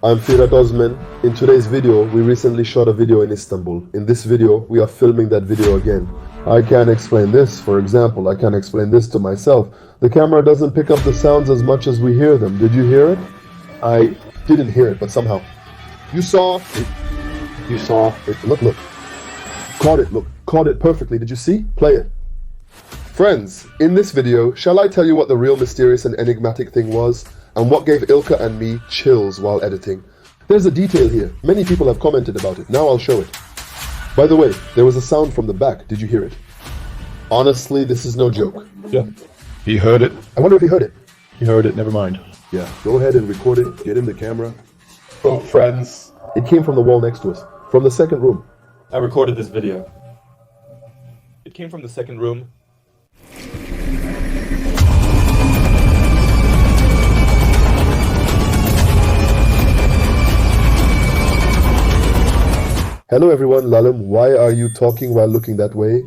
I'm Firat Osman. In today's video, we recently shot a video in Istanbul. In this video, we are filming that video again. I can't explain this, for example. I can't explain this to myself. The camera doesn't pick up the sounds as much as we hear them. Did you hear it? I didn't hear it, but somehow. You saw it. You saw it. Look. Caught it, look. Caught it perfectly. Did you see? Play it. Friends, in this video, shall I tell you what the real mysterious and enigmatic thing was? And what gave Ilka and me chills while editing? There's a detail here. Many people have commented about it. Now I'll show it. By the way, there was a sound from the back. Did you hear it? Honestly, this is no joke. Yeah. He heard it. I wonder if he heard it. He heard it, never mind. Yeah, go ahead and record it. Get in the camera. Oh, friends. It came from the wall next to us. From the second room. I recorded this video. It came from the second room. Hello everyone, Lalim, why are you talking while looking that way?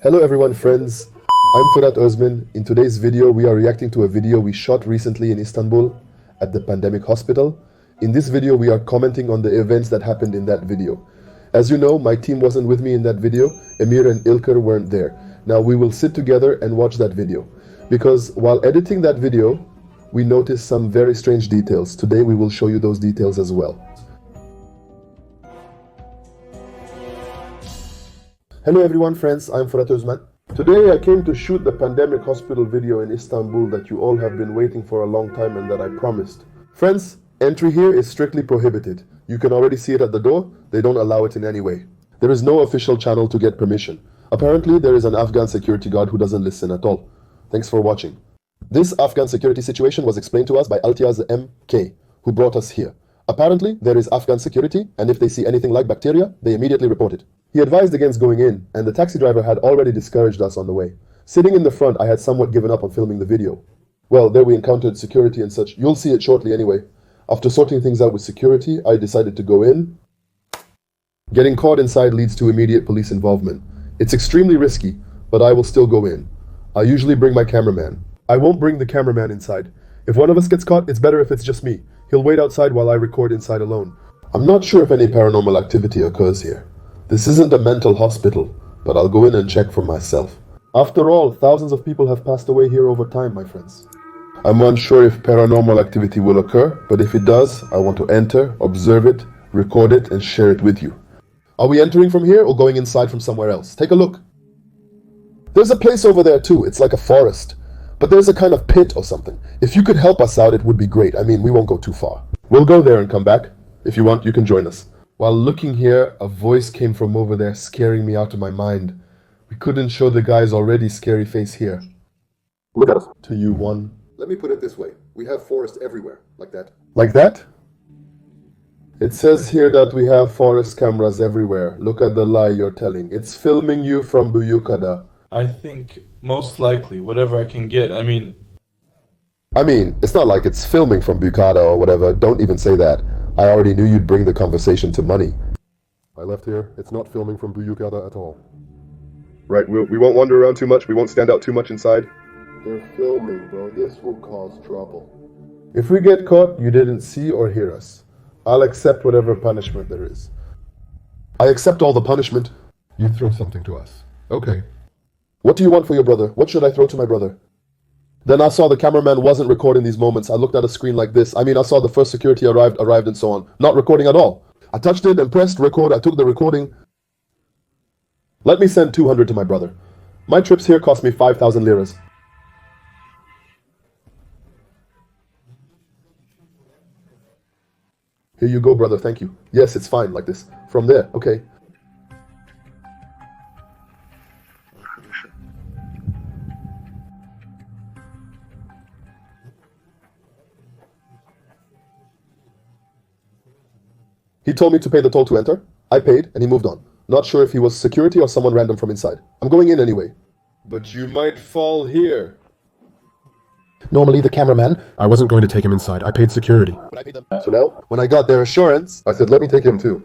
Hello everyone, friends. I'm Firat Osman. In today's video, we are reacting to a video we shot recently in Istanbul at the pandemic hospital. In this video, we are commenting on the events that happened in that video. As you know, my team wasn't with me in that video. Emir and Ilker weren't there. Now we will sit together and watch that video. Because while editing that video, we noticed some very strange details. Today we will show you those details as well. Hello everyone, friends, I'm Firat Osman. Today I came to shoot the pandemic hospital video in Istanbul that you all have been waiting for a long time and that I promised. Friends, entry here is strictly prohibited. You can already see it at the door. They don't allow it in any way. There is no official channel to get permission. Apparently there is an Afghan security guard who doesn't listen at all. Thanks for watching. This Afghan security situation was explained to us by Altiaz MK, who brought us here. Apparently there is Afghan security, and if they see anything like bacteria, they immediately report it. He advised against going in, and the taxi driver had already discouraged us on the way. Sitting in the front, I had somewhat given up on filming the video. Well, there we encountered security and such. You'll see it shortly anyway. After sorting things out with security, I decided to go in. Getting caught inside leads to immediate police involvement. It's extremely risky, but I will still go in. I usually bring my cameraman. I won't bring the cameraman inside. If one of us gets caught, it's better if it's just me. He'll wait outside while I record inside alone. I'm not sure if any paranormal activity occurs here. This isn't a mental hospital, but I'll go in and check for myself. After all, thousands of people have passed away here over time, my friends. I'm unsure if paranormal activity will occur, but if it does, I want to enter, observe it, record it, and share it with you. Are we entering from here or going inside from somewhere else? Take a look. There's a place over there too. It's like a forest, but there's a kind of pit or something. If you could help us out, it would be great. I mean, we won't go too far. We'll go there and come back. If you want, you can join us. While looking here, a voice came from over there, scaring me out of my mind. We couldn't show the guy's already scary face here. Look at us. To you, one. Let me put it this way. We have forest everywhere. Like that. Like that? It says here that we have forest cameras everywhere. Look at the lie you're telling. It's filming you from Buyukada. I think most likely, whatever I can get. I mean, it's not like it's filming from Buyukada or whatever. Don't even say that. I already knew you'd bring the conversation to money. I left here. It's not filming from Buyukada at all. Right, we won't wander around too much. We won't stand out too much inside. They're filming, bro. This will cause trouble. If we get caught, you didn't see or hear us. I'll accept whatever punishment there is. I accept all the punishment. You throw something to us. Okay. What do you want for your brother? What should I throw to my brother? Then I saw the cameraman wasn't recording these moments. I looked at a screen like this. I saw the first security arrived and so on. Not recording at all. I touched it and pressed record. I took the recording. Let me send 200 to my brother. My trips here cost me 5,000 liras. Here you go, brother. Thank you. Yes, it's fine like this. From there. Okay. He told me to pay the toll to enter. I paid, and he moved on. Not sure if he was security or someone random from inside. I'm going in anyway. But you might fall here. Normally the cameraman. I wasn't going to take him inside. I paid security. But I paid them. So now, when I got their assurance, I said, let me take him too.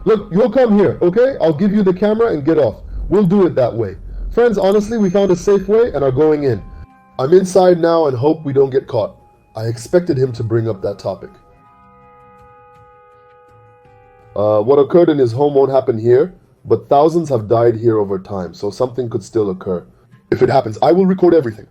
Look, you'll come here, okay? I'll give you the camera and get off. We'll do it that way. Friends, honestly, we found a safe way and are going in. I'm inside now and hope we don't get caught. I expected him to bring up that topic. What occurred in his home won't happen here, but thousands have died here over time, so something could still occur. If it happens, I will record everything.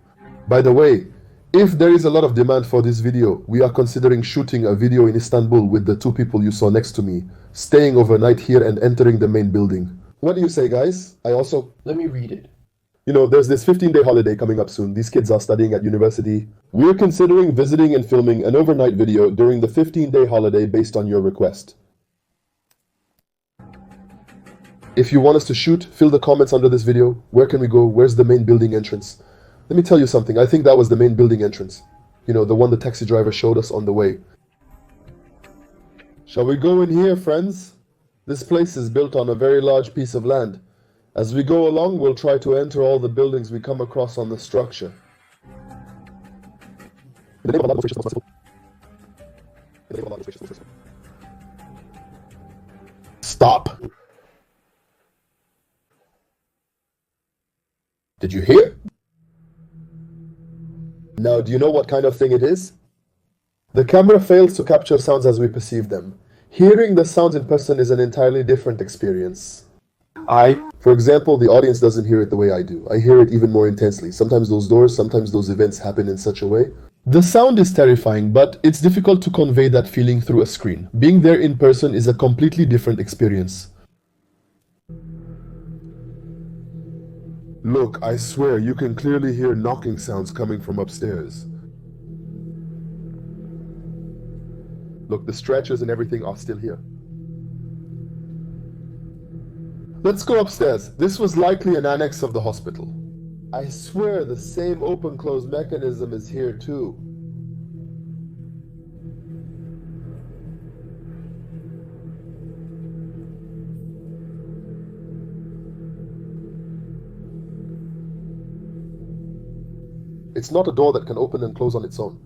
By the way, if there is a lot of demand for this video, we are considering shooting a video in Istanbul with the two people you saw next to me, staying overnight here and entering the main building. What do you say, guys? Let me read it. You know, there's this 15-day holiday coming up soon. These kids are studying at university. We're considering visiting and filming an overnight video during the 15-day holiday based on your request. If you want us to shoot, fill the comments under this video. Where can we go? Where's the main building entrance? Let me tell you something. I think that was the main building entrance. You know, the one the taxi driver showed us on the way. Shall we go in here, friends? This place is built on a very large piece of land. As we go along, we'll try to enter all the buildings we come across on the structure. Stop. Did you hear? Now, do you know what kind of thing it is? The camera fails to capture sounds as we perceive them. Hearing the sounds in person is an entirely different experience. For example, the audience doesn't hear it the way I do. I hear it even more intensely. Sometimes those doors, sometimes those events happen in such a way. The sound is terrifying, but it's difficult to convey that feeling through a screen. Being there in person is a completely different experience. Look, I swear you can clearly hear knocking sounds coming from upstairs. Look, the stretchers and everything are still here. Let's go upstairs. This was likely an annex of the hospital. I swear the same open-close mechanism is here too. It's not a door that can open and close on its own.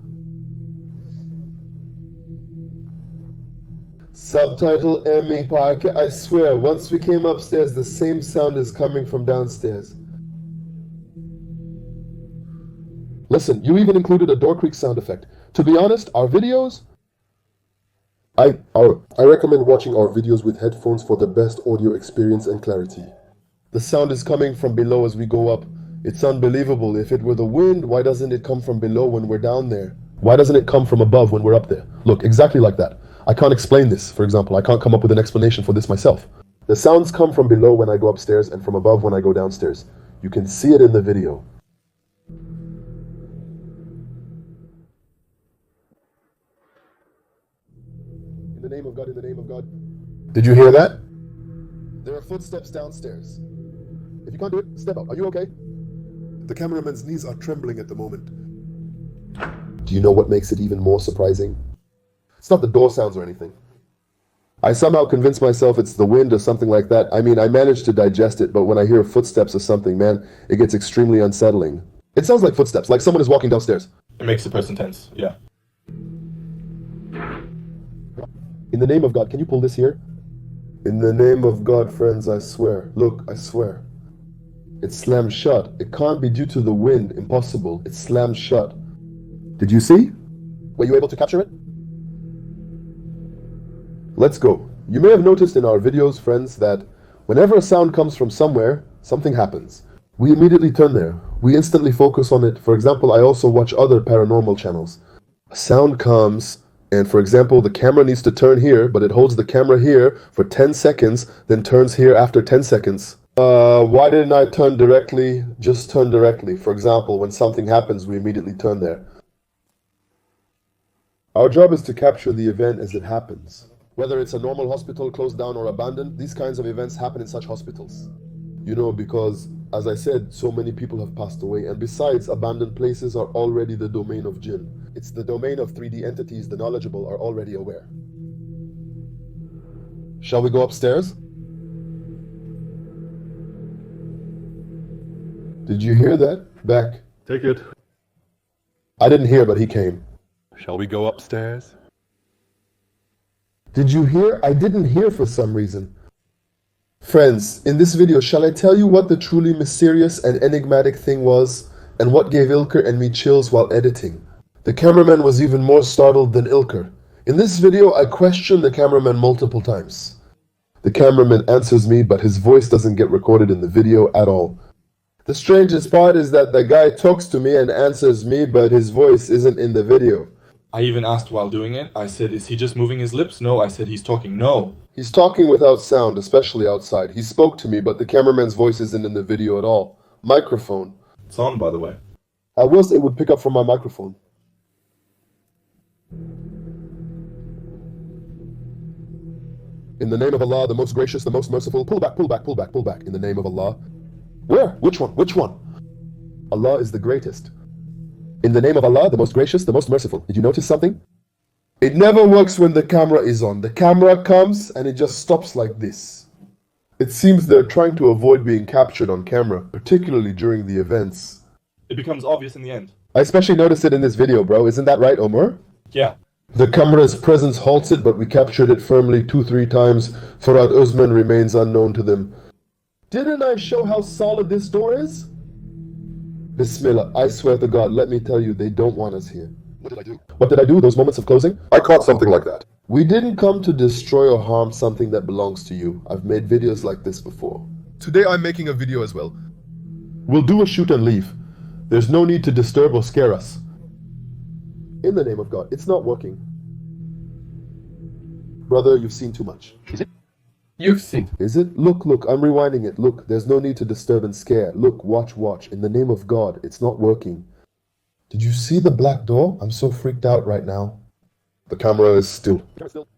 Subtitle Emmy Parker. I swear, once we came upstairs, the same sound is coming from downstairs. Listen, you even included a door creak sound effect. To be honest, our videos... I recommend watching our videos with headphones for the best audio experience and clarity. The sound is coming from below as we go up. It's unbelievable. If it were the wind, why doesn't it come from below when we're down there? Why doesn't it come from above when we're up there? Look, exactly like that. I can't explain this, for example. I can't come up with an explanation for this myself. The sounds come from below when I go upstairs and from above when I go downstairs. You can see it in the video. In the name of God, in the name of God. Did you hear that? There are footsteps downstairs. If you can't do it, step out. Are you okay? The cameraman's knees are trembling at the moment. Do you know what makes it even more surprising? It's not the door sounds or anything. I somehow convinced myself it's the wind or something like that. I mean, I managed to digest it, but when I hear footsteps or something, man, it gets extremely unsettling. It sounds like footsteps, like someone is walking downstairs. It makes the person tense, yeah. In the name of God, can you pull this here? In the name of God, friends, I swear. Look, I swear. It's slammed shut. It can't be due to the wind. Impossible. It's slammed shut. Did you see? Were you able to capture it? Let's go. You may have noticed in our videos, friends, that whenever a sound comes from somewhere, something happens. We immediately turn there. We instantly focus on it. For example, I also watch other paranormal channels. A sound comes, and for example, the camera needs to turn here, but it holds the camera here for 10 seconds, then turns here after 10 seconds. Why didn't I turn directly? Just turn directly. For example, when something happens, we immediately turn there. Our job is to capture the event as it happens. Whether it's a normal hospital closed down or abandoned, these kinds of events happen in such hospitals. You know, because, as I said, so many people have passed away, and besides, abandoned places are already the domain of jinn. It's the domain of 3D entities the knowledgeable are already aware. Shall we go upstairs? Did you hear that? Back. Take it. I didn't hear, but he came. Shall we go upstairs? Did you hear? I didn't hear for some reason. Friends, in this video, shall I tell you what the truly mysterious and enigmatic thing was, and what gave Ilker and me chills while editing? The cameraman was even more startled than Ilker. In this video, I questioned the cameraman multiple times. The cameraman answers me, but his voice doesn't get recorded in the video at all. The strangest part is that the guy talks to me and answers me, but his voice isn't in the video. I even asked while doing it. I said, is he just moving his lips? No. I said, he's talking. No. He's talking without sound, especially outside. He spoke to me, but the cameraman's voice isn't in the video at all. Microphone. It's on, by the way. I wish it would pick up from my microphone. In the name of Allah, the most gracious, the most merciful. Pull back, pull back, pull back, pull back. In the name of Allah. Where? Which one? Which one? Allah is the greatest. In the name of Allah, the most gracious, the most merciful. Did you notice something? It never works when the camera is on. The camera comes and it just stops like this. It seems they're trying to avoid being captured on camera, particularly during the events. It becomes obvious in the end. I especially noticed it in this video, bro. Isn't that right, Omar? Yeah. The camera's presence halts it, but we captured it firmly 2-3 times. Farad Uzman remains unknown to them. Didn't I show how solid this door is? Bismillah, I swear to God, let me tell you, they don't want us here. What did I do? What did I do? Those moments of closing? I caught something like that. We didn't come to destroy or harm something that belongs to you. I've made videos like this before. Today I'm making a video as well. We'll do a shoot and leave. There's no need to disturb or scare us. In the name of God, it's not working. Brother, you've seen too much. Is it? You've seen. Is it? Look, look, I'm rewinding it. Look, there's no need to disturb and scare. Look, watch, watch. In the name of God, it's not working. Did you see the black door? I'm so freaked out right now. The camera is still.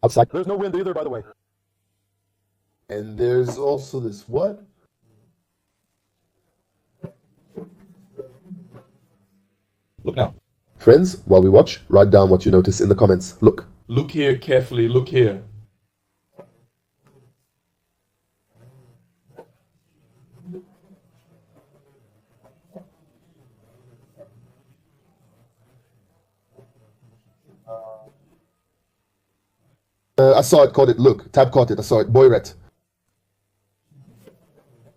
Outside. There's no wind either, by the way. And there's also this what? Look now. Friends, while we watch, write down what you notice in the comments. Look. Look here carefully. Look here. I saw it, caught it. Look, Tab caught it. I saw it. Boyret.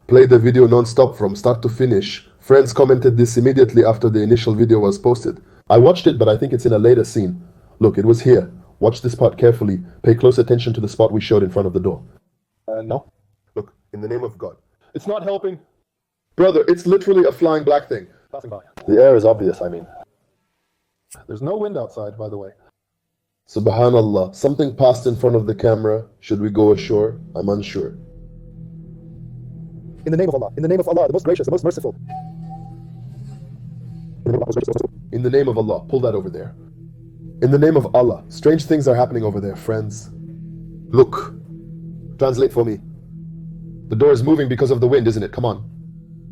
Play the video non-stop from start to finish. Friends commented this immediately after the initial video was posted. I watched it, but I think it's in a later scene. Look, it was here. Watch this part carefully. Pay close attention to the spot we showed in front of the door. No. Look, in the name of God. It's not helping. Brother, it's literally a flying black thing. Passing by. The air is obvious, I mean. There's no wind outside, by the way. Subhanallah, something passed in front of the camera. Should we go ashore? I'm unsure. In the name of Allah, the most gracious, the most merciful. In the name of Allah, pull that over there. In the name of Allah, strange things are happening over there, friends. Look. Translate for me. The door is moving because of the wind, isn't it? Come on.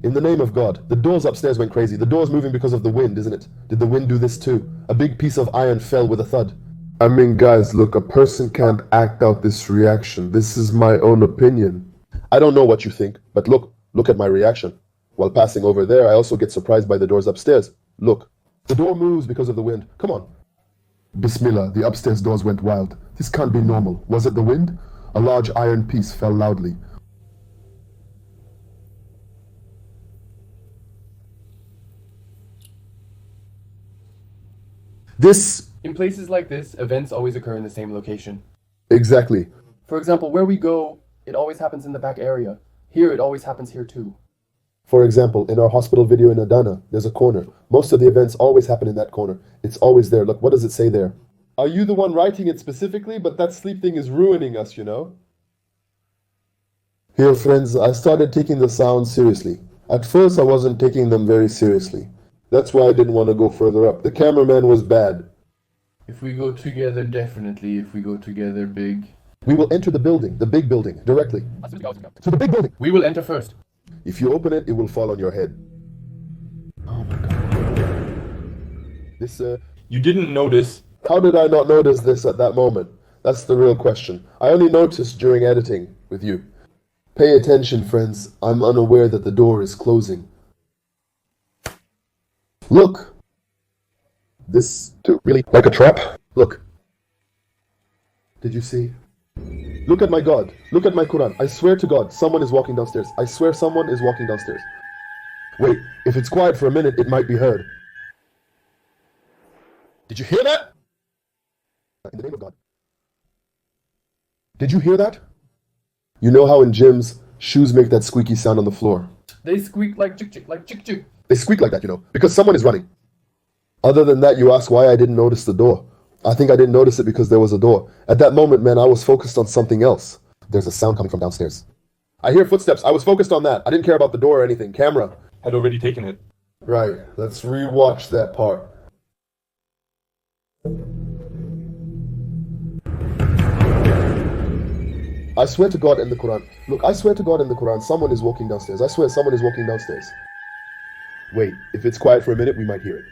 In the name of God, the doors upstairs went crazy. The door's moving because of the wind, isn't it? Did the wind do this too? A big piece of iron fell with a thud. I mean, guys, look, a person can't act out this reaction. This is my own opinion. I don't know what you think, but look at my reaction. While passing over there, I also get surprised by the doors upstairs. Look, the door moves because of the wind. Come on. Bismillah, the upstairs doors went wild. This can't be normal. Was it the wind? A large iron piece fell loudly. In places like this, events always occur in the same location. Exactly. For example, where we go, it always happens in the back area. Here, it always happens here too. For example, in our hospital video in Adana, there's a corner. Most of the events always happen in that corner. It's always there. Look, what does it say there? Are you the one writing it specifically? But that sleep thing is ruining us, you know? Here, friends, I started taking the sounds seriously. At first, I wasn't taking them very seriously. That's why I didn't want to go further up. The cameraman was bad. If we go together, definitely. If we go together, big. We will enter the building, the big building, directly. To the big building. We will enter first. If you open it, it will fall on your head. Oh my God. This, You didn't notice. How did I not notice this at that moment? That's the real question. I only noticed during editing with you. Pay attention, friends. I'm unaware that the door is closing. Look! This too, really? Like a trap? Look. Did you see? Look at my God. Look at my Quran. I swear to God, someone is walking downstairs. I swear someone is walking downstairs. Wait, if it's quiet for a minute, it might be heard. Did you hear that? In the name of God. Did you hear that? You know how in gyms, shoes make that squeaky sound on the floor? They squeak like chick chick, like chick chick. They squeak like that, because someone is running. Other than that, you ask why I didn't notice the door. I think I didn't notice it because there was a door. At that moment, man, I was focused on something else. There's a sound coming from downstairs. I hear footsteps. I was focused on that. I didn't care about the door or anything. Camera. Had already taken it. Right. Let's rewatch that part. I swear to God in the Quran. Look, I swear to God in the Quran, someone is walking downstairs. I swear someone is walking downstairs. Wait, if it's quiet for a minute, we might hear it.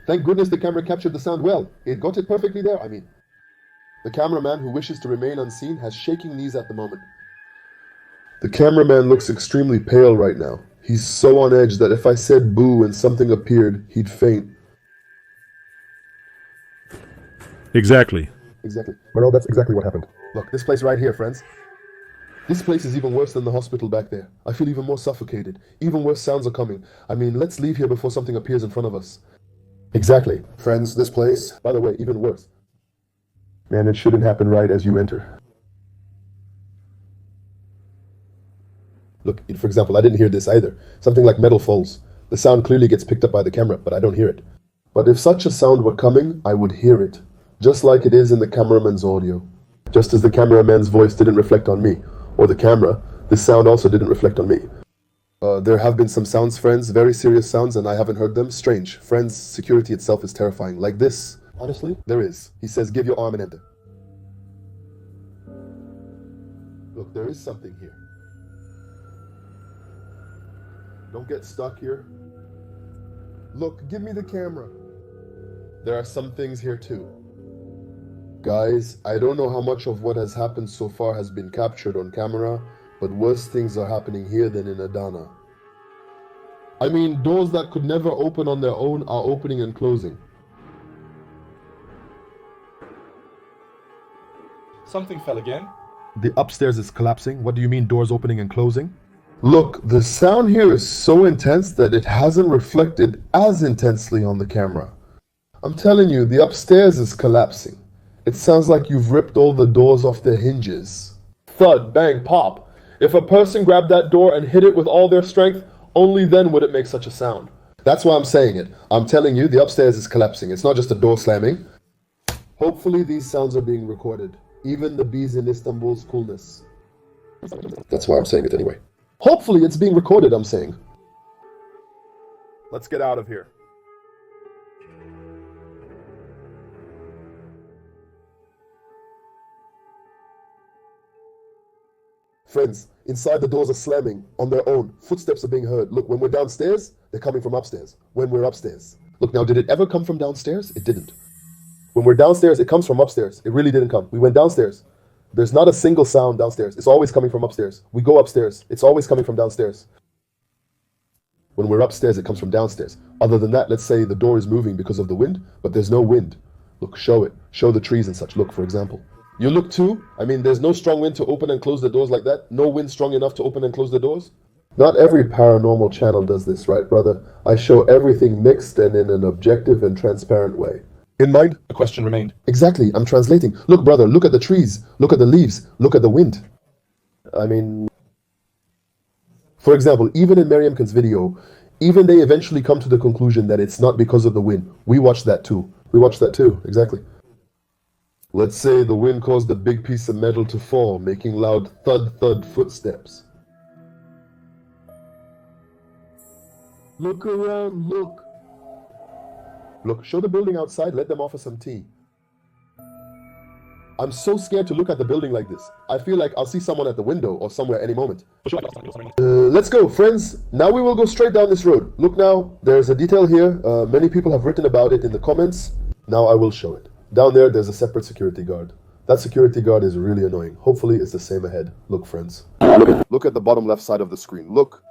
Thank goodness the camera captured the sound well. It got it perfectly there, I mean. The cameraman who wishes to remain unseen has shaking knees at the moment. The cameraman looks extremely pale right now. He's so on edge that if I said boo and something appeared, he'd faint. Exactly. Exactly. Well, that's exactly what happened. Look, this place right here, friends. This place is even worse than the hospital back there. I feel even more suffocated. Even worse sounds are coming. I mean, let's leave here before something appears in front of us. Exactly. Friends, this place, by the way, even worse. Man, it shouldn't happen right as you enter. Look, for example, I didn't hear this either. Something like metal falls. The sound clearly gets picked up by the camera, but I don't hear it. But if such a sound were coming, I would hear it. Just like it is in the cameraman's audio. Just as the cameraman's voice didn't reflect on me, or the camera, this sound also didn't reflect on me. There have been some sounds, friends, very serious sounds, and I haven't heard them. Strange. Friends, security itself is terrifying. Like this. Honestly, there is. He says, give your arm and enter. Look, there is something here. Don't get stuck here. Look, give me the camera. There are some things here too. Guys, I don't know how much of what has happened so far has been captured on camera, but worse things are happening here than in Adana. I mean, doors that could never open on their own are opening and closing. Something fell again. The upstairs is collapsing. What do you mean doors opening and closing? Look, the sound here is so intense that it hasn't reflected as intensely on the camera. I'm telling you, the upstairs is collapsing. It sounds like you've ripped all the doors off their hinges. Thud, bang, pop. If a person grabbed that door and hit it with all their strength, only then would it make such a sound. That's why I'm saying it. I'm telling you, the upstairs is collapsing. It's not just a door slamming. Hopefully these sounds are being recorded. Even the bees in Istanbul's coolness. That's why I'm saying it anyway. Hopefully it's being recorded, I'm saying. Let's get out of here. Friends, inside the doors are slamming on their own. Footsteps are being heard. Look, when we're downstairs, they're coming from upstairs. When we're upstairs. Look, now, did it ever come from downstairs? It didn't. When we're downstairs, it comes from upstairs. It really didn't come. We went downstairs. There's not a single sound downstairs. It's always coming from upstairs. We go upstairs. It's always coming from downstairs. When we're upstairs, it comes from downstairs. Other than that, let's say the door is moving because of the wind, but there's no wind. Look, show it. Show the trees and such. Look, for example. You look too? I mean, there's no strong wind to open and close the doors like that? No wind strong enough to open and close the doors? Not every paranormal channel does this, right, brother? I show everything mixed and in an objective and transparent way. In mind? The question remained. Exactly, I'm translating. Look, brother, look at the trees. Look at the leaves. Look at the wind. I mean... For example, even in Mariamkan's video, even they eventually come to the conclusion that it's not because of the wind. We watched that too. We watched that too, exactly. Let's say the wind caused a big piece of metal to fall, making loud thud-thud footsteps. Look around, look. Look, show the building outside, let them offer some tea. I'm so scared to look at the building like this. I feel like I'll see someone at the window or somewhere any moment. Let's go, friends. Now we will go straight down this road. Look now, there's a detail here. Many people have written about it in the comments. Now I will show it. Down there, there's a separate security guard. That security guard is really annoying. Hopefully it's the same ahead. Look, friends. Look at the bottom left side of the screen. Look.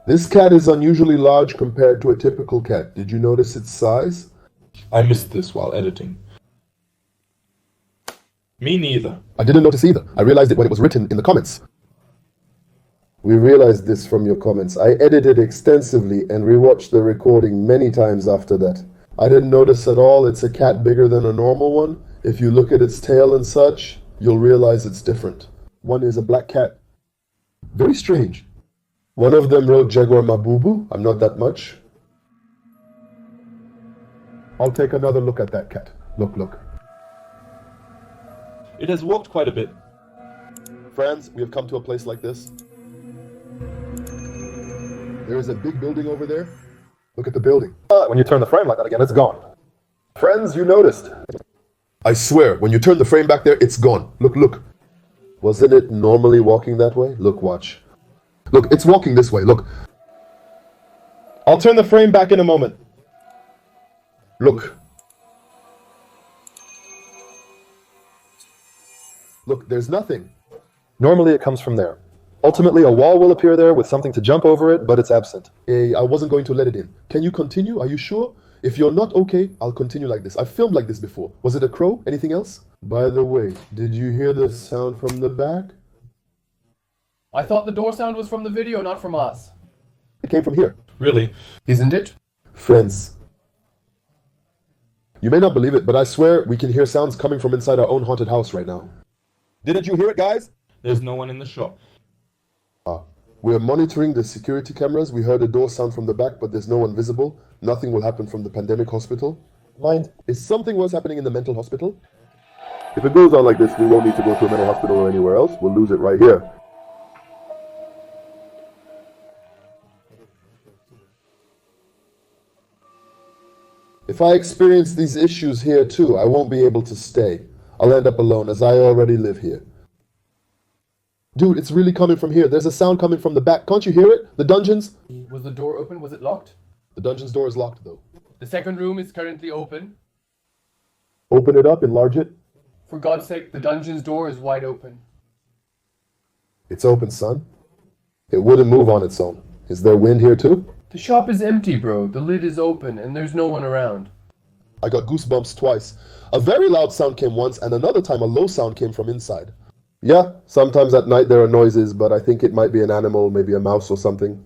This cat is unusually large compared to a typical cat. Did you notice its size? I missed this while editing. Me neither. I didn't notice either. I realized it when it was written in the comments. We realized this from your comments. I edited extensively and rewatched the recording many times after that. I didn't notice at all it's a cat bigger than a normal one. If you look at its tail and such, you'll realize it's different. One is a black cat. Very strange. One of them wrote Jaguar Mabubu. I'm not that much. I'll take another look at that cat. Look. It has walked quite a bit. Friends, we have come to a place like this. There is a big building over there. Look at the building. When you turn the frame like that again, it's gone. Friends, you noticed. I swear, when you turn the frame back there, it's gone. Look. Wasn't it normally walking that way? Look, watch. Look, it's walking this way, look. I'll turn the frame back in a moment. Look. Look, there's nothing. Normally it comes from there. Ultimately, a wall will appear there with something to jump over it, but it's absent. Hey, I wasn't going to let it in. Can you continue? Are you sure? If you're not okay, I'll continue like this. I've filmed like this before. Was it a crow? Anything else? By the way, did you hear the sound from the back? I thought the door sound was from the video, not from us. It came from here. Really? Isn't it? Friends. You may not believe it, but I swear we can hear sounds coming from inside our own haunted house right now. Didn't you hear it, guys? There's no one in the shop. We're monitoring the security cameras. We heard a door sound from the back, but there's no one visible. Nothing will happen from the pandemic hospital. Mind? Is something worse happening in the mental hospital? If it goes on like this, we won't need to go to a mental hospital or anywhere else. We'll lose it right here. If I experience these issues here too, I won't be able to stay. I'll end up alone, as I already live here. Dude, it's really coming from here. There's a sound coming from the back. Can't you hear it? The dungeons? Was the door open? Was it locked? The dungeon's door is locked, though. The second room is currently open. Open it up, enlarge it. For God's sake, the dungeon's door is wide open. It's open, son. It wouldn't move on its own. Is there wind here, too? The shop is empty, bro. The lid is open and there's no one around. I got goosebumps twice. A very loud sound came once, and another time a low sound came from inside. Yeah, sometimes at night there are noises, but I think it might be an animal, maybe a mouse or something.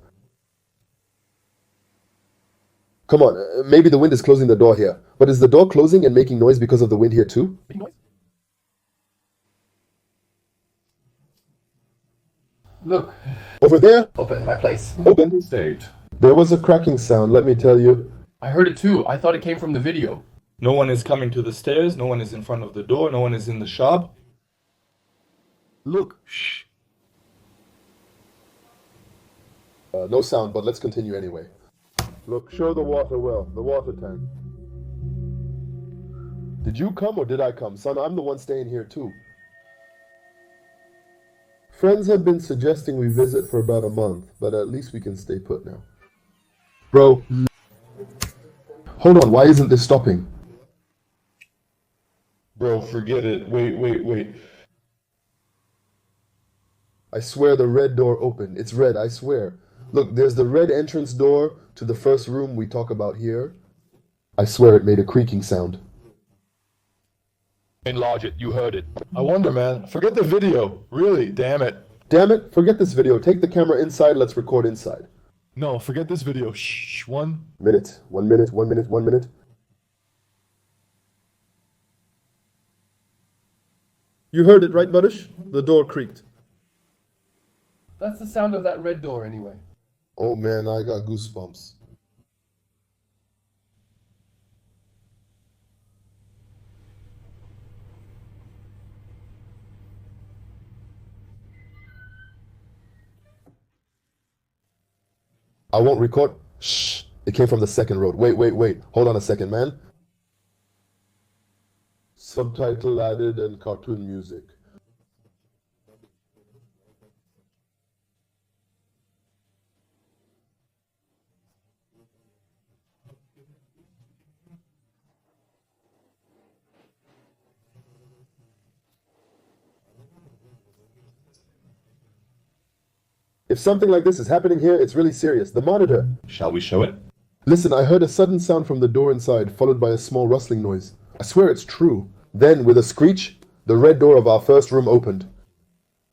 Come on, maybe the wind is closing the door here. But is the door closing and making noise because of the wind here too? Look, Over there? open my place. Open. State. There was a cracking sound, let me tell you. I heard it too. I thought it came from the video. No one is coming to the stairs. No one is in front of the door. No one is in the shop. Look. Shh. No sound, but let's continue anyway. Look, show the water well, the water tank. Did you come or did I come? Son, I'm the one staying here too. Friends have been suggesting we visit for about a month, but at least we can stay put now. Bro. Hold on, why isn't this stopping? Bro, forget it. Wait. I swear the red door opened. It's red, I swear. Look, there's the red entrance door to the first room we talk about here. I swear it made a creaking sound. Enlarge it, you heard it. I wonder, man. Forget the video. Really, damn it. Damn it, forget this video. Take the camera inside, let's record inside. No, forget this video. Shh, 1 minute. 1 minute, 1 minute, 1 minute. You heard it, right, Varush? The door creaked. That's the sound of that red door anyway. Oh man, I got goosebumps. I won't record. Shh. It came from the second road. Wait. Hold on a second, man. Subtitle added and cartoon music. If something like this is happening here, it's really serious. The monitor. Shall we show it? Listen, I heard a sudden sound from the door inside, followed by a small rustling noise. I swear it's true. Then, with a screech, the red door of our first room opened.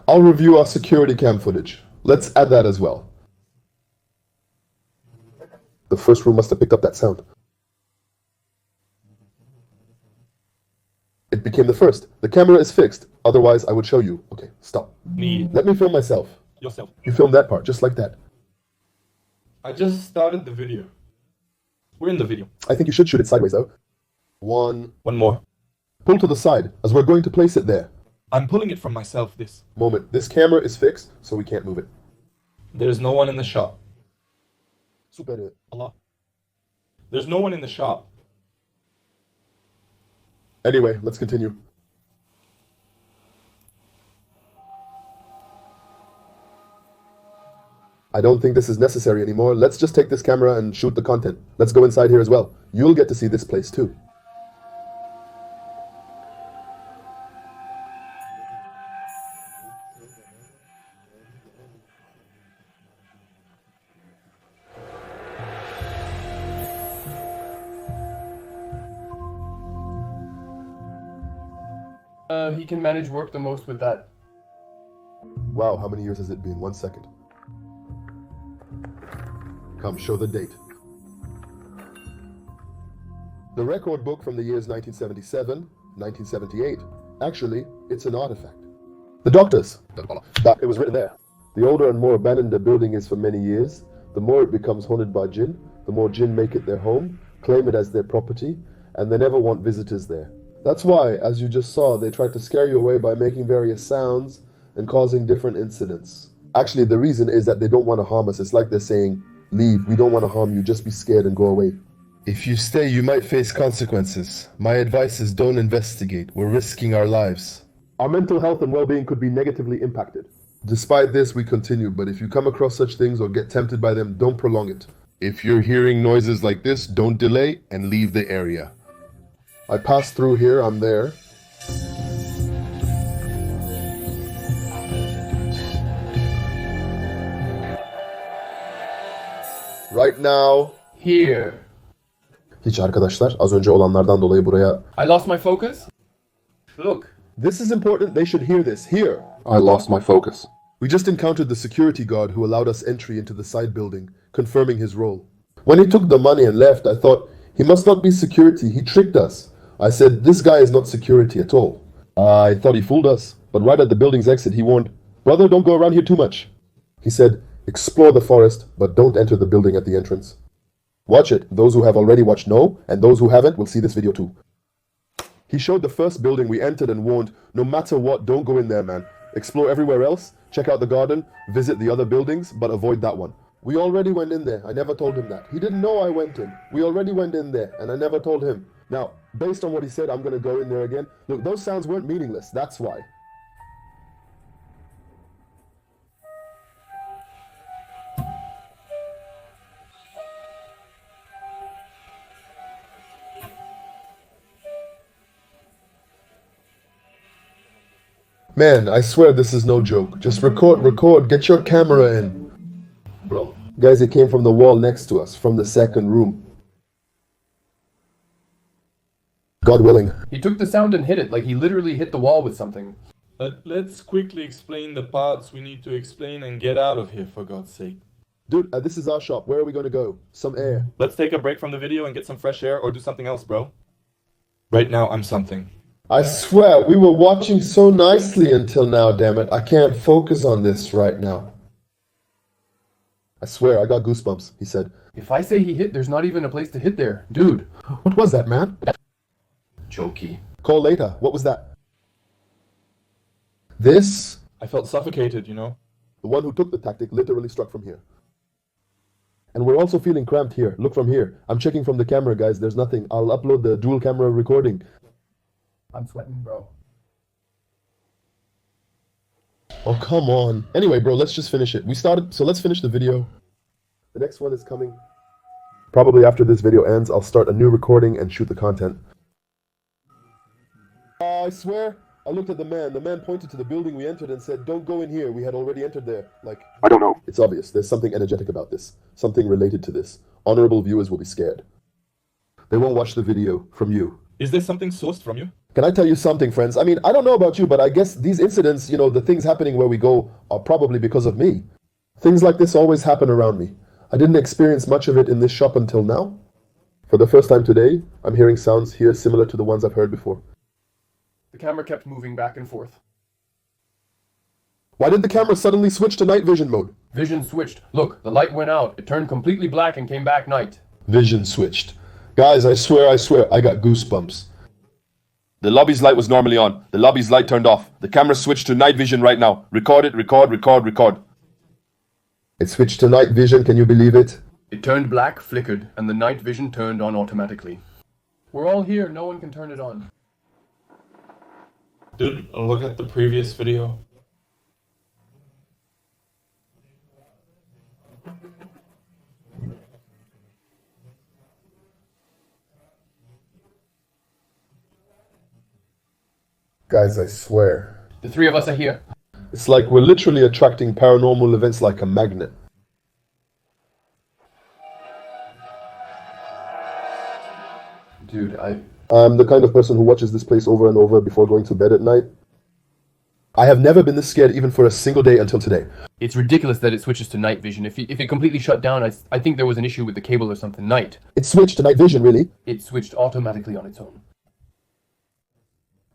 I'll review our security cam footage. Let's add that as well. The first room must have picked up that sound. It became the first. The camera is fixed. Otherwise, I would show you. Okay, stop. Me. Let me film myself. Yourself. You film that part, just like that. I just started the video. We're in the video. I think you should shoot it sideways, though. One. One more. Pull to the side, as we're going to place it there. I'm pulling it from myself, this. Moment. This camera is fixed, so we can't move it. There's no one in the shop. Super. Allah. There's no one in the shop. Anyway, let's continue. I don't think this is necessary anymore. Let's just take this camera and shoot the content. Let's go inside here as well. You'll get to see this place too. He can manage work the most with that. Wow, how many years has it been? 1 second. Come, show the date. The record book from the years 1977, 1978. Actually, it's an artifact. The doctors. It was written there. The older and more abandoned a building is for many years, the more it becomes haunted by jinn, the more jinn make it their home, claim it as their property, and they never want visitors there. That's why, as you just saw, they tried to scare you away by making various sounds and causing different incidents. Actually, the reason is that they don't want to harm us. It's like they're saying, leave, we don't want to harm you, just be scared and go away. If you stay, you might face consequences. My advice is don't investigate. We're risking our lives. Our mental health and well-being could be negatively impacted. Despite this, we continue, but if you come across such things or get tempted by them, don't prolong it. If you're hearing noises like this, don't delay and leave the area. I passed through here, I'm there. Right now. Here. Hiç arkadaşlar, az önce olanlardan dolayı buraya... I lost my focus? Look. This is important, they should hear this. Here. I lost my focus. We just encountered the security guard who allowed us entry into the side building, confirming his role. When he took the money and left, I thought, he must not be security, he tricked us. I said, this guy is not security at all. I thought he fooled us, but right at the building's exit, he warned, brother, don't go around here too much. He said, explore the forest, but don't enter the building at the entrance. Watch it. Those who have already watched know, and those who haven't will see this video too. He showed the first building we entered and warned, no matter what, don't go in there, man. Explore everywhere else, check out the garden, visit the other buildings, but avoid that one. We already went in there. I never told him that. He didn't know I went in. We already went in there, and I never told him. Now, based on what he said, I'm going to go in there again. Look, those sounds weren't meaningless. That's why. Man, I swear this is no joke. Just record, get your camera in. Bro. Guys, it came from the wall next to us, from the second room. God willing. He took the sound and hit it, like he literally hit the wall with something. Let's quickly explain the parts we need to explain and get out of here, for God's sake. Dude, this is our shop. Where are we going to go? Some air. Let's take a break from the video and get some fresh air or do something else, bro. Right now, I'm something. I swear, we were watching so nicely until now, damn it. I can't focus on this right now. I swear, I got goosebumps, he said. If I say he hit, there's not even a place to hit there. Dude. What was that, man? Jokey. Call later. What was that? This? I felt suffocated, you know? The one who took the tactic literally struck from here. And we're also feeling cramped here. Look from here. I'm checking from the camera, guys. There's nothing. I'll upload the dual camera recording. I'm sweating, bro. Oh, come on. Anyway, bro, let's just finish it. We started, so let's finish the video. The next one is coming. Probably after this video ends, I'll start a new recording and shoot the content. I swear, I looked at the man. The man pointed to the building we entered and said, don't go in here. We had already entered there. Like, I don't know. It's obvious. There's something energetic about this. Something related to this. Honorable viewers will be scared. They won't watch the video from you. Is there something sourced from you? Can I tell you something, friends? I mean, I don't know about you, but I guess these incidents, you know, the things happening where we go are probably because of me. Things like this always happen around me. I didn't experience much of it in this shop until now. For the first time today, I'm hearing sounds here similar to the ones I've heard before. The camera kept moving back and forth. Why did the camera suddenly switch to night vision mode? Vision switched. Look, the light went out. It turned completely black and came back night. Vision switched. Guys, I swear, I got goosebumps. The lobby's light was normally on. The lobby's light turned off. The camera switched to night vision right now. Record it, record. It switched to night vision, can you believe it? It turned black, flickered, and the night vision turned on automatically. We're all here. No one can turn it on. Dude, look at the previous video. Guys, I swear. The three of us are here. It's like we're literally attracting paranormal events like a magnet. Dude, I'm the kind of person who watches this place over and over before going to bed at night. I have never been this scared even for a single day until today. It's ridiculous that it switches to night vision. If it completely shut down, I think there was an issue with the cable or something. Night. It switched to night vision, really? It switched automatically on its own.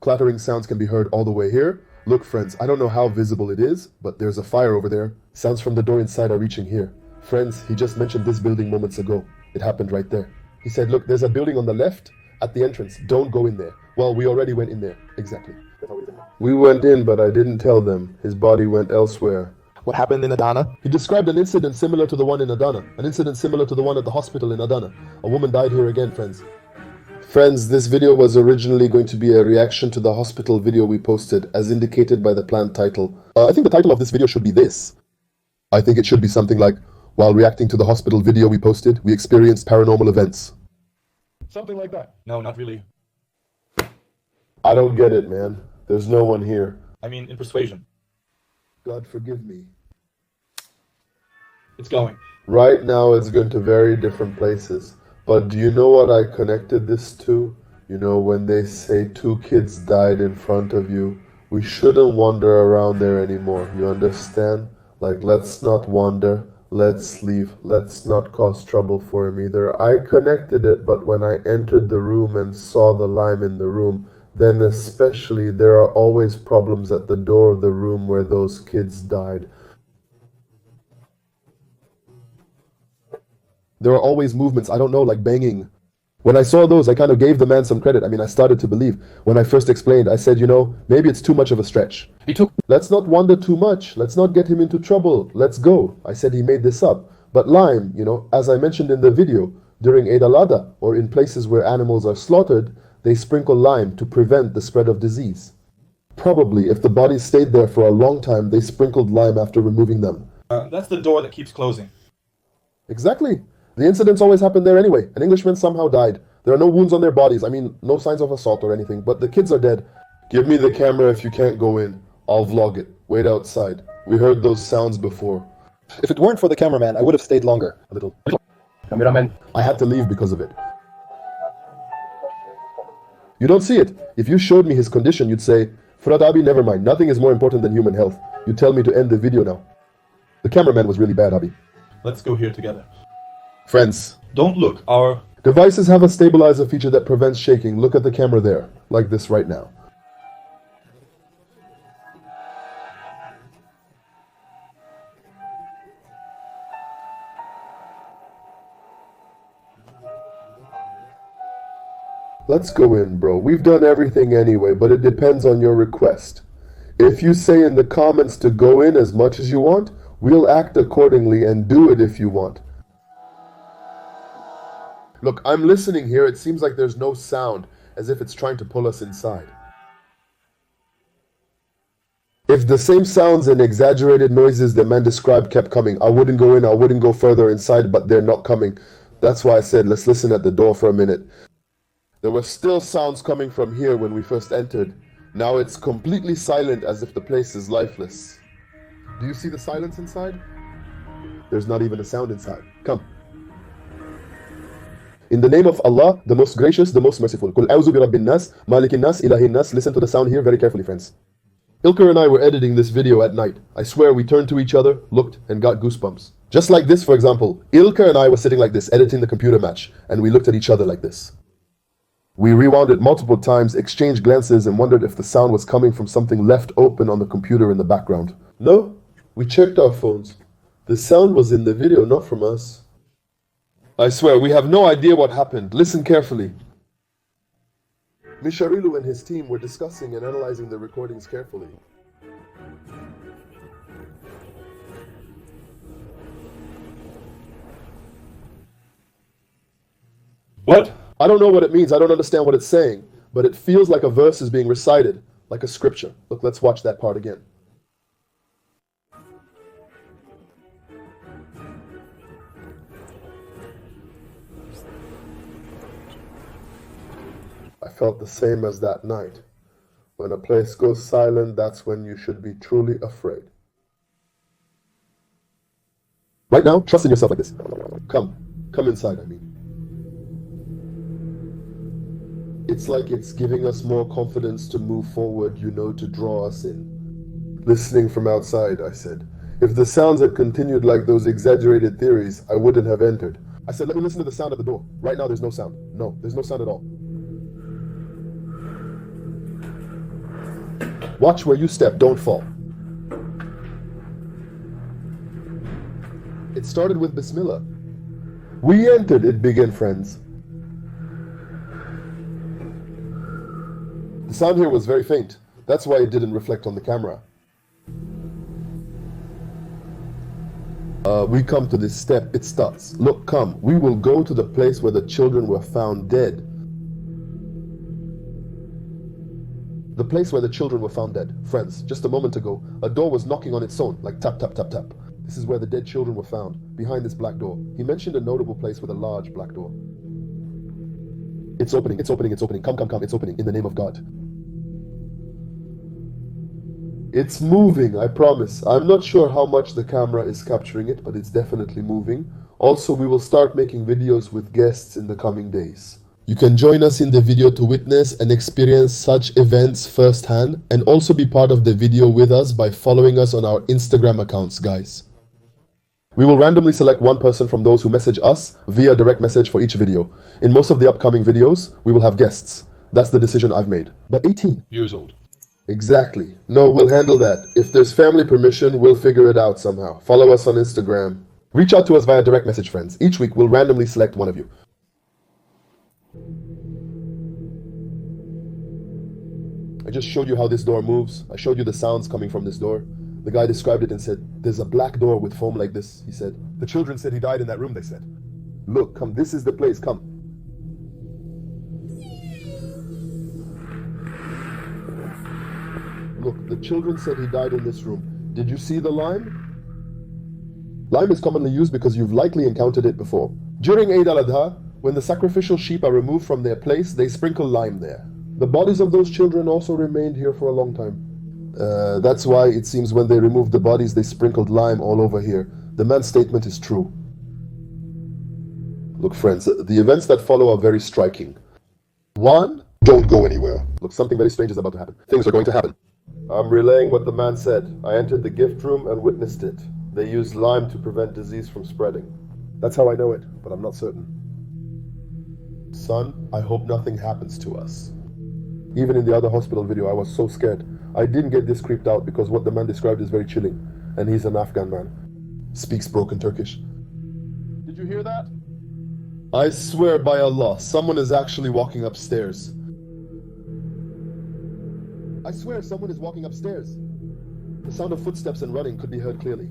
Clattering sounds can be heard all the way here. Look, friends, I don't know how visible it is, but there's a fire over there. Sounds from the door inside are reaching here. Friends, he just mentioned this building moments ago. It happened right there. He said, look, there's a building on the left at the entrance. Don't go in there. Well, we already went in there. Exactly. We went in, but I didn't tell them. His body went elsewhere. What happened in Adana? He described an incident similar to the one in Adana. An incident similar to the one at the hospital in Adana. A woman died here again, friends. Friends, this video was originally going to be a reaction to the hospital video we posted, as indicated by the planned title. I think the title of this video should be this. I think it should be something like, while reacting to the hospital video we posted, we experienced paranormal events. Something like that. No, not really. I don't get it, man. There's no one here. I mean, in persuasion. God forgive me. It's going. Right now it's going to very different places. But do you know what I connected this to? You know, when they say 2 kids died in front of you, we shouldn't wander around there anymore. You understand? Like, let's not wander. Let's leave. Let's not cause trouble for him either. I connected it, but when I entered the room and saw the lime in the room, then especially there are always problems at the door of the room where those kids died. There are always movements, I don't know, like banging. When I saw those, I kind of gave the man some credit. I mean, I started to believe. When I first explained, I said, you know, maybe it's too much of a stretch. Let's not wander too much. Let's not get him into trouble. Let's go. I said he made this up. But lime, you know, as I mentioned in the video, during Eid al-Adha, or in places where animals are slaughtered, they sprinkle lime to prevent the spread of disease. Probably, if the bodies stayed there for a long time, they sprinkled lime after removing them. That's the door that keeps closing. Exactly. The incidents always happen there anyway. An Englishman somehow died. There are no wounds on their bodies. I mean, no signs of assault or anything, but the kids are dead. Give me the camera if you can't go in. I'll vlog it. Wait outside. We heard those sounds before. If it weren't for the cameraman, I would have stayed longer. A little. Cameraman. I had to leave because of it. You don't see it. If you showed me his condition, you'd say, Furad Abi, never mind. Nothing is more important than human health. You tell me to end the video now. The cameraman was really bad, Abi. Let's go here together. Friends, Don't look. Our devices have a stabilizer feature that prevents shaking. Look at the camera there, like this right now. Let's go in, bro. We've done everything anyway, but it depends on your request. If you say in the comments to go in as much as you want, we'll act accordingly and do it if you want. Look, I'm listening here. It seems like there's no sound, as if it's trying to pull us inside. If the same sounds and exaggerated noises the man described kept coming, I wouldn't go in, I wouldn't go further inside, but they're not coming. That's why I said, let's listen at the door for a minute. There were still sounds coming from here when we first entered. Now it's completely silent, as if the place is lifeless. Do you see the silence inside? There's not even a sound inside. Come. In the name of Allah, the most gracious, the most merciful. Qul a'udhu bi rabbin nas, malikin nas, ilahin nas. Listen to the sound here very carefully, friends. Ilker and I were editing this video at night. I swear we turned to each other, looked, and got goosebumps. Just like this, for example. Ilker and I were sitting like this, editing the computer match, and we looked at each other like this. We rewound it multiple times, exchanged glances, and wondered if the sound was coming from something left open on the computer in the background. No, we checked our phones. The sound was in the video, not from us. I swear, we have no idea what happened. Listen carefully. Misharilu and his team were discussing and analyzing the recordings carefully. What? I don't know what it means, I don't understand what it's saying, but it feels like a verse is being recited, like a scripture. Look, let's watch that part again. I felt the same as that night. When a place goes silent, that's when you should be truly afraid. Right now, trust in yourself like this. Come inside, I mean. It's like it's giving us more confidence to move forward, you know, to draw us in. Listening from outside, I said. If the sounds had continued like those exaggerated theories, I wouldn't have entered. I said, let me listen to the sound at the door. Right now, there's no sound. No, there's no sound at all. Watch where you step, don't fall. It started with Bismillah. We entered, it began, friends. The sound here was very faint. That's why it didn't reflect on the camera. We come to this step, it starts. Look, come, we will go to the place where the children were found dead. The place where the children were found dead. Friends, just a moment ago, a door was knocking on its own, like tap, tap, tap, tap. This is where the dead children were found, behind this black door. He mentioned a notable place with a large black door. It's opening, it's opening, it's opening. Come, it's opening, in the name of God. It's moving, I promise. I'm not sure how much the camera is capturing it, but it's definitely moving. Also, we will start making videos with guests in the coming days. You can join us in the video to witness and experience such events firsthand, and also be part of the video with us by following us on our Instagram accounts, guys. We will randomly select one person from those who message us via direct message for each video. In most of the upcoming videos, we will have guests. That's the decision I've made. But 18 years old. Exactly. No, we'll handle that. If there's family permission, we'll figure it out somehow. Follow us on Instagram. Reach out to us via direct message, friends. Each week, we'll randomly select one of you. I just showed you how this door moves. I showed you the sounds coming from this door. The guy described it and said, there's a black door with foam like this, he said. The children said he died in that room, they said. Look, come, this is the place, come. Look, the children said he died in this room. Did you see the lime? Lime is commonly used because you've likely encountered it before. During Eid al-Adha, when the sacrificial sheep are removed from their place, they sprinkle lime there. The bodies of those children also remained here for a long time. That's why it seems when they removed the bodies, they sprinkled lime all over here. The man's statement is true. Look, friends, the events that follow are very striking. 1, don't go anywhere. Look, something very strange is about to happen. Things are going to happen. I'm relaying what the man said. I entered the gift room and witnessed it. They used lime to prevent disease from spreading. That's how I know it, but I'm not certain. Son, I hope nothing happens to us. Even in the other hospital video, I was so scared. I didn't get this creeped out because what the man described is very chilling. And he's an Afghan man. Speaks broken Turkish. Did you hear that? I swear by Allah, someone is actually walking upstairs. I swear someone is walking upstairs. The sound of footsteps and running could be heard clearly.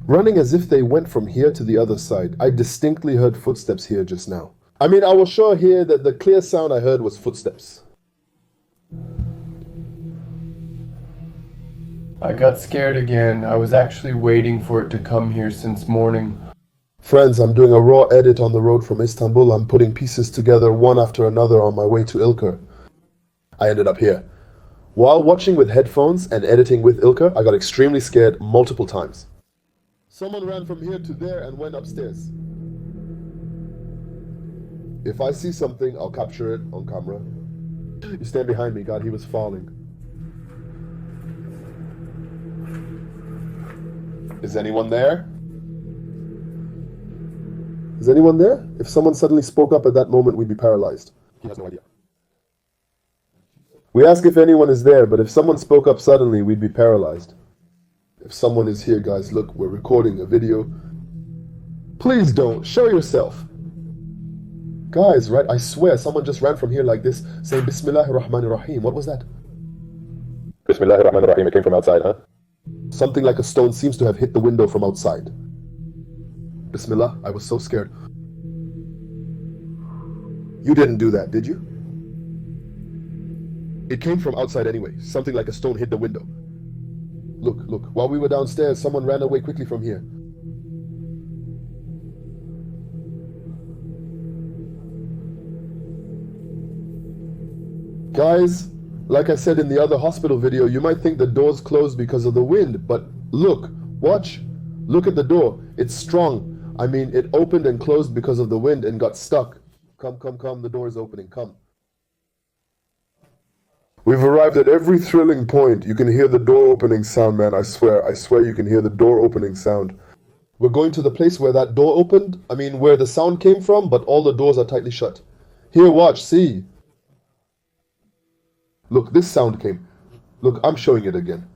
Running as if they went from here to the other side. I distinctly heard footsteps here just now. I mean, I was sure here that the clear sound I heard was footsteps. I got scared again. I was actually waiting for it to come here since morning. Friends, I'm doing a raw edit on the road from Istanbul. I'm putting pieces together one after another on my way to Ilker. I ended up here. While watching with headphones and editing with Ilker, I got extremely scared multiple times. Someone ran from here to there and went upstairs. If I see something, I'll capture it on camera. You stand behind me, God, he was falling. Is anyone there? Is anyone there? If someone suddenly spoke up at that moment, we'd be paralyzed. He has no idea. We ask if anyone is there, but if someone spoke up suddenly, we'd be paralyzed. If someone is here, guys, look, we're recording a video. Please don't. Show yourself. Guys, right, I swear, someone just ran from here like this, saying Bismillahir Rahmanir Rahim. What was that? Bismillahir Rahmanir Rahim. It came from outside, huh? Something like a stone seems to have hit the window from outside. Bismillah, I was so scared. You didn't do that, did you? It came from outside anyway. Something like a stone hit the window. Look, look. While we were downstairs, someone ran away quickly from here. Guys, like I said in the other hospital video, you might think the door's closed because of the wind, but look, watch. Look at the door. It's strong. I mean, it opened and closed because of the wind and got stuck. Come, come, come. The door is opening. Come. We've arrived at every thrilling point. You can hear the door opening sound, man. I swear you can hear the door opening sound. We're going to the place where that door opened. I mean, where the sound came from, but all the doors are tightly shut. Here, watch, see. Look, this sound came. Look, I'm showing it again.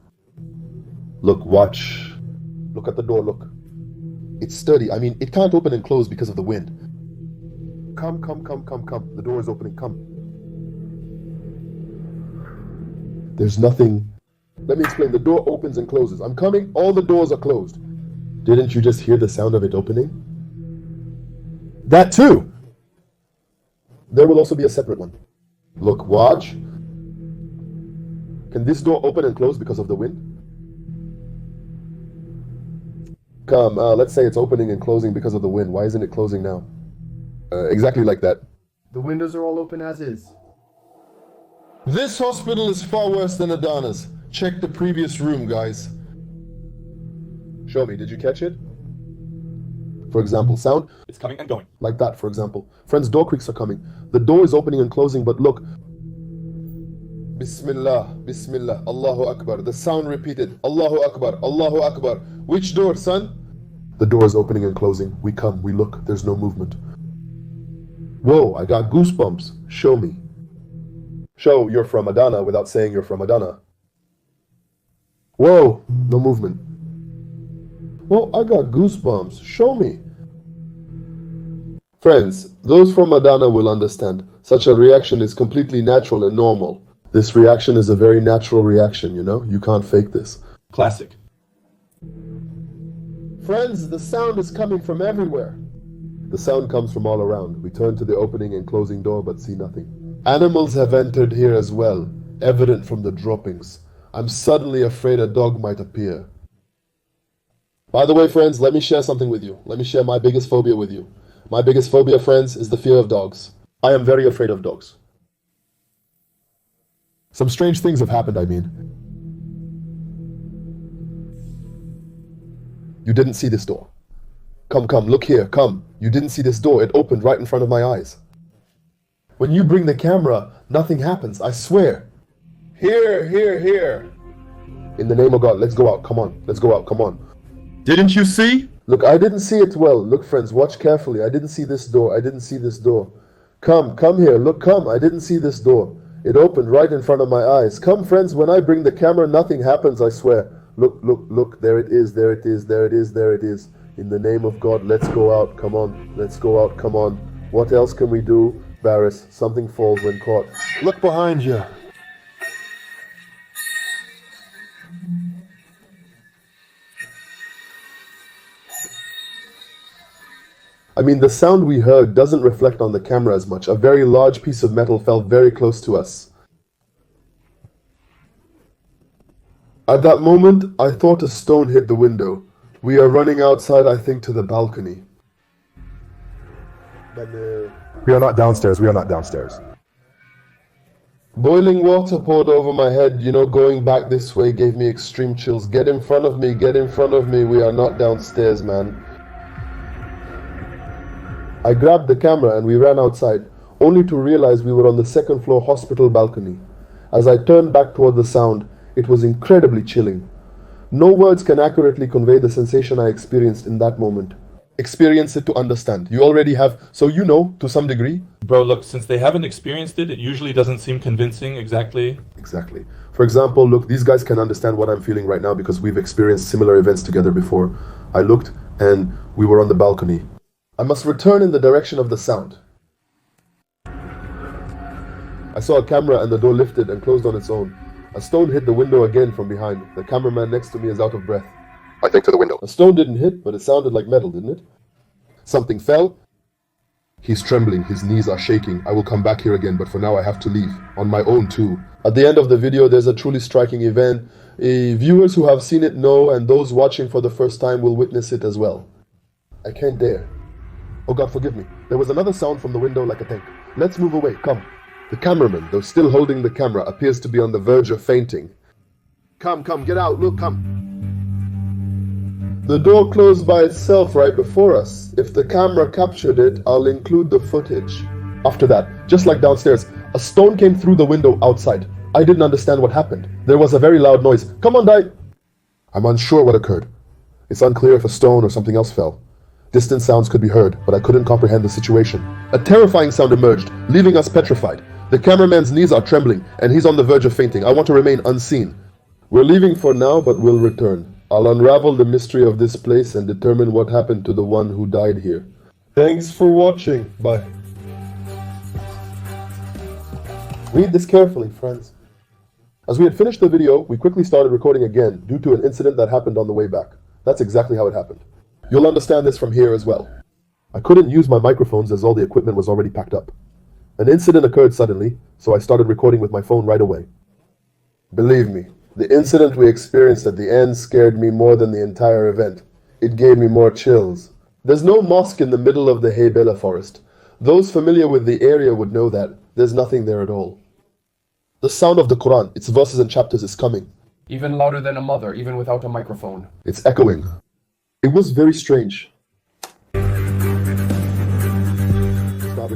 Look, watch. Look at the door, look. It's sturdy. I mean, it can't open and close because of the wind. Come, come, come, come, come. The door is opening, come. There's nothing. Let me explain. The door opens and closes. I'm coming. All the doors are closed. Didn't you just hear the sound of it opening? That too. There will also be a separate one. Look, watch. Can this door open and close because of the wind? Come, let's say it's opening and closing because of the wind. Why isn't it closing now? Exactly like that. The windows are all open as is. This hospital is far worse than Adana's. Check the previous room, guys. Show me, did you catch it? For example, sound? It's coming and going. Like that, for example. Friends, door creaks are coming. The door is opening and closing, but look. Bismillah, Bismillah, Allahu Akbar. The sound repeated. Allahu Akbar, Allahu Akbar. Which door, son? The door is opening and closing. We come, we look. There's no movement. Whoa, I got goosebumps. Show me. Show you're from Adana without saying you're from Adana. Whoa, no movement. Whoa, I got goosebumps. Show me. Friends, those from Adana will understand. Such a reaction is completely natural and normal. This reaction is a very natural reaction, you know? You can't fake this. Classic. Friends, the sound is coming from everywhere. The sound comes from all around. We turn to the opening and closing door but see nothing. Animals have entered here as well, evident from the droppings. I'm suddenly afraid a dog might appear. By the way, friends, let me share something with you. Let me share my biggest phobia with you. My biggest phobia, friends, is the fear of dogs. I am very afraid of dogs. Some strange things have happened, I mean. You didn't see this door. Come, come, look here, come. You didn't see this door. It opened right in front of my eyes. When you bring the camera, nothing happens, I swear. Here, here, here. In the name of God, let's go out, come on. Let's go out, come on. Didn't you see? Look, I didn't see it well. Look, friends, watch carefully. I didn't see this door. I didn't see this door. Come, come here. Look, come. I didn't see this door. It opened right in front of my eyes. Come, friends, when I bring the camera, nothing happens, I swear. Look, look, look. There it is. There it is. There it is. There it is. In the name of God, let's go out. Come on. Let's go out. Come on. What else can we do? Barris, something falls when caught. Look behind you. I mean, the sound we heard doesn't reflect on the camera as much. A very large piece of metal fell very close to us. At that moment, I thought a stone hit the window. We are running outside, I think, to the balcony. We are not downstairs. We are not downstairs. Boiling water poured over my head. You know, going back this way gave me extreme chills. Get in front of me. Get in front of me. We are not downstairs, man. I grabbed the camera and we ran outside, only to realize we were on the second floor hospital balcony. As I turned back toward the sound, it was incredibly chilling. No words can accurately convey the sensation I experienced in that moment. Experience it to understand. You already have, so you know to some degree. Bro, look, since they haven't experienced it, it usually doesn't seem convincing exactly. Exactly. For example, look, these guys can understand what I'm feeling right now because we've experienced similar events together before. I looked and we were on the balcony. I must return in the direction of the sound. I saw a camera and the door lifted and closed on its own. A stone hit the window again from behind. The cameraman next to me is out of breath. I think to the window. A stone didn't hit, but it sounded like metal, didn't it? Something fell. He's trembling, his knees are shaking. I will come back here again, but for now I have to leave. On my own too. At the end of the video, there's a truly striking event. Viewers who have seen it know, and those watching for the first time will witness it as well. I can't dare. Oh God, forgive me. There was another sound from the window like a tank. Let's move away, come. The cameraman, though still holding the camera, appears to be on the verge of fainting. Come, get out, look, come. The door closed by itself right before us. If the camera captured it, I'll include the footage. After that, just like downstairs, a stone came through the window outside. I didn't understand what happened. There was a very loud noise. Come on, Dai! I'm unsure what occurred. It's unclear if a stone or something else fell. Distant sounds could be heard, but I couldn't comprehend the situation. A terrifying sound emerged, leaving us petrified. The cameraman's knees are trembling, and he's on the verge of fainting. I want to remain unseen. We're leaving for now, but we'll return. I'll unravel the mystery of this place and determine what happened to the one who died here. Thanks for watching. Bye. Read this carefully, friends. As we had finished the video, we quickly started recording again due to an incident that happened on the way back. That's exactly how it happened. You'll understand this from here as well. I couldn't use my microphones as all the equipment was already packed up. An incident occurred suddenly, so I started recording with my phone right away. Believe me, the incident we experienced at the end scared me more than the entire event. It gave me more chills. There's no mosque in the middle of the Haybela forest. Those familiar with the area would know that. There's nothing there at all. The sound of the Quran, its verses and chapters, is coming. Even louder than a mother, even without a microphone. It's echoing. It was very strange. Start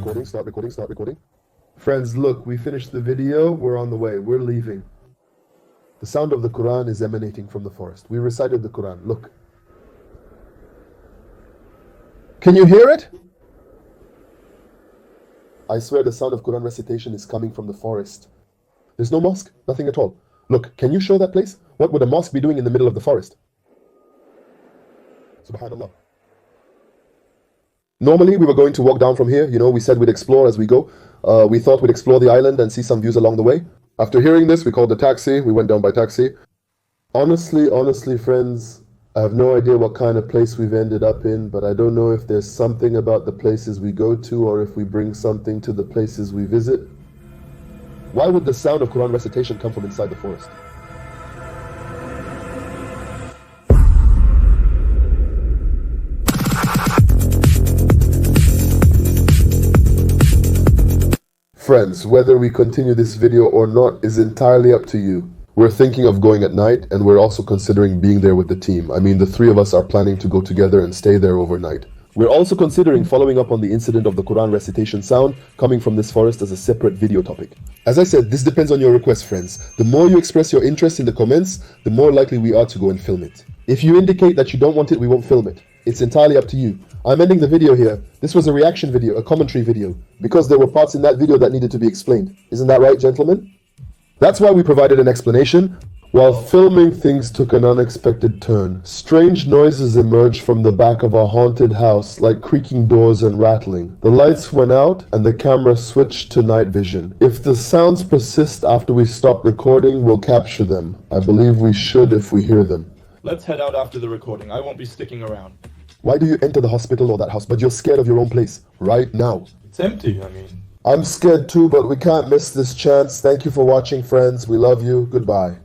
recording. Friends, look, we finished the video. We're on the way. We're leaving. The sound of the Quran is emanating from the forest. We recited the Quran. Look. Can you hear it? I swear the sound of Quran recitation is coming from the forest. There's no mosque, nothing at all. Look, can you show that place? What would a mosque be doing in the middle of the forest? Subhanallah. Normally, we were going to walk down from here. You know, we said we'd explore as we go. We thought we'd explore the island and see some views along the way. After hearing this, we called a taxi. We went down by taxi. Honestly, friends, I have no idea what kind of place we've ended up in, but I don't know if there's something about the places we go to or if we bring something to the places we visit. Why would the sound of Quran recitation come from inside the forest? Friends, whether we continue this video or not is entirely up to you. We're thinking of going at night, and we're also considering being there with the team. I mean, the three of us are planning to go together and stay there overnight. We're also considering following up on the incident of the Quran recitation sound coming from this forest as a separate video topic. As I said, this depends on your request, friends. The more you express your interest in the comments, the more likely we are to go and film it. If you indicate that you don't want it, we won't film it. It's entirely up to you. I'm ending the video here. This was a reaction video, a commentary video, because there were parts in that video that needed to be explained. Isn't that right, gentlemen? That's why we provided an explanation. While filming, things took an unexpected turn. Strange noises emerged from the back of our haunted house, like creaking doors and rattling. The lights went out, and the camera switched to night vision. If the sounds persist after we stop recording, we'll capture them. I believe we should if we hear them. Let's head out after the recording. I won't be sticking around. Why do you enter the hospital or that house, but you're scared of your own place right now? It's empty, I mean. I'm scared too, but we can't miss this chance. Thank you for watching, friends. We love you. Goodbye.